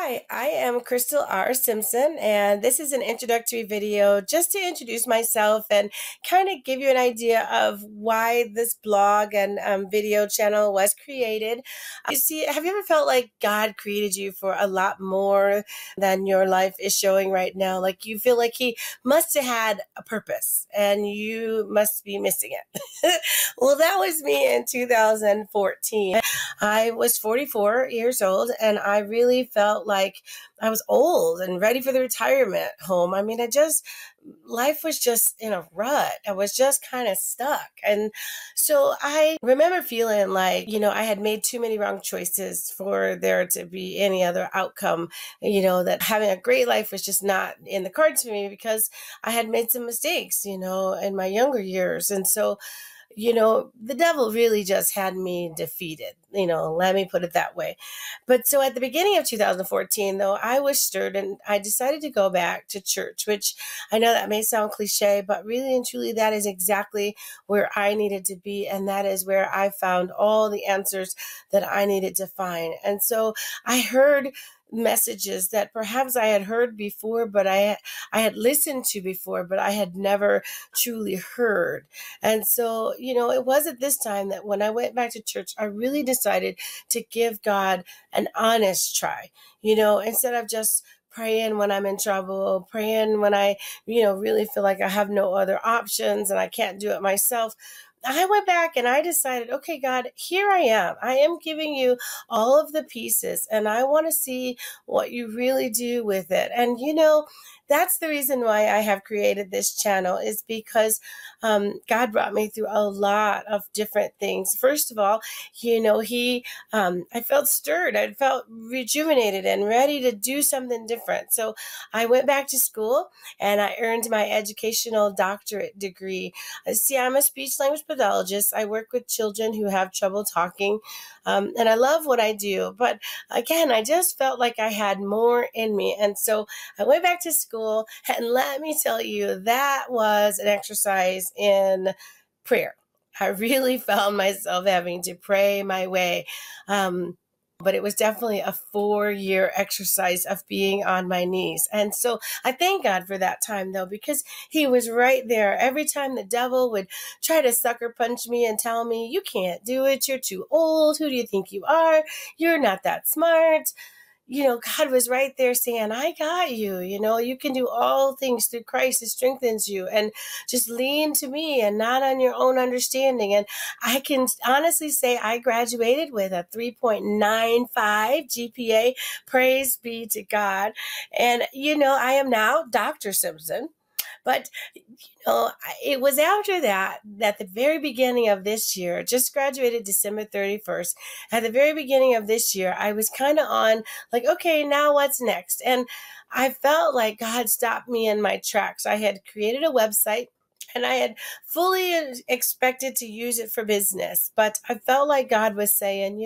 Hi, I am Krystal Simpson, and this is an introductory video just to introduce myself and kind of give you an idea of why this blog and video channel was created. You see, have you ever felt like God created you for a lot more than your life is showing right now? Like you feel like He must have had a purpose and you must be missing it. Well, that was me in 2014. I was 44 years old and I really felt like I was old and ready for the retirement home. I mean, life was just in a rut. I was just kind of stuck. And so I remember feeling like, I had made too many wrong choices for there to be any other outcome, that having a great life was just not in the cards for me because I had made some mistakes, in my younger years. And so the devil really just had me defeated, let me put it that way. But so at the beginning of 2014, though, I was stirred and I decided to go back to church, which I know that may sound cliche, but really and truly, that is exactly where I needed to be. And that is where I found all the answers that I needed to find. And so I heard messages that perhaps I had heard before, but I had listened to before, but I had never truly heard. And so, it was at this time that when I went back to church, I really decided to give God an honest try, instead of just praying when I'm in trouble, praying when I, really feel like I have no other options and I can't do it myself. I went back and I decided, okay, God, here I am. I am giving you all of the pieces and I want to see what you really do with it. And, that's the reason why I have created this channel is because God brought me through a lot of different things. First of all, I felt stirred. I felt rejuvenated and ready to do something different. So I went back to school and I earned my educational doctorate degree. See, I'm a speech language pathologist. I work with children who have trouble talking, and I love what I do. But again, I just felt like I had more in me. And so I went back to school, and let me tell you, that was an exercise in prayer. I really found myself having to pray my way. But it was definitely a 4-year exercise of being on my knees. And so I thank God for that time, though, because He was right there. Every time the devil would try to sucker punch me and tell me, you can't do it, you're too old, who do you think you are, you're not that smart. God was right there saying, I got you. You can do all things through Christ who strengthens you, and just lean to me and not on your own understanding. And I can honestly say I graduated with a 3.95 GPA. Praise be to God. And, I am now Dr. Simpson. But, it was after that, at the very beginning of this year, just graduated December 31st. At the very beginning of this year, I was kind of on like, okay, now what's next? And I felt like God stopped me in my tracks. I had created a website and I had fully expected to use it for business, but I felt like God was saying,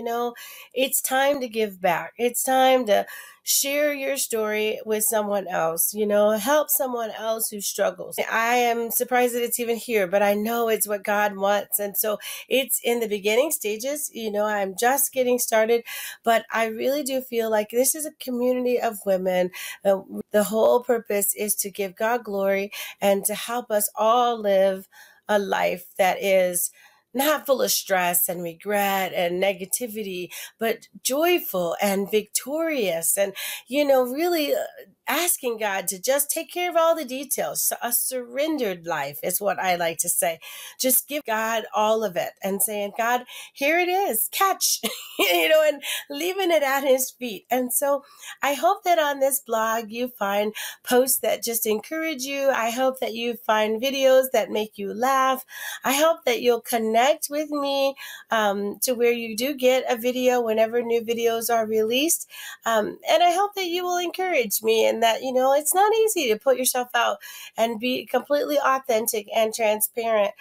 it's time to give back. It's time to share your story with someone else, help someone else who struggles. I am surprised that it's even here, but I know it's what God wants. And so it's in the beginning stages, I'm just getting started, but I really do feel like this is a community of women. The whole purpose is to give God glory and to help us all live a life that is not full of stress and regret and negativity, but joyful and victorious. And, really asking God to just take care of all the details. A surrendered life is what I like to say. Just give God all of it and saying, God, here it is, catch, and leaving it at His feet. And so I hope that on this blog you find posts that just encourage you. I hope that you find videos that make you laugh. I hope that you'll connect with me to where you do get a video whenever new videos are released. And I hope that you will encourage me and that, it's not easy to put yourself out and be completely authentic and transparent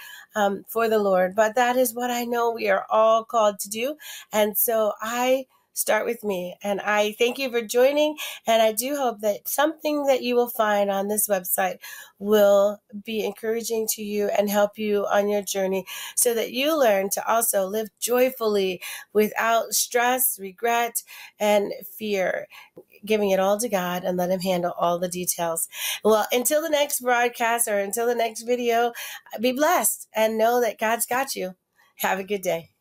for the Lord. But that is what I know we are all called to do. And so I start with me. And I thank you for joining. And I do hope that something that you will find on this website will be encouraging to you and help you on your journey so that you learn to also live joyfully without stress, regret, and fear. giving it all to God and let Him handle all the details. Well, until the next broadcast or until the next video, be blessed and know that God's got you. Have a good day.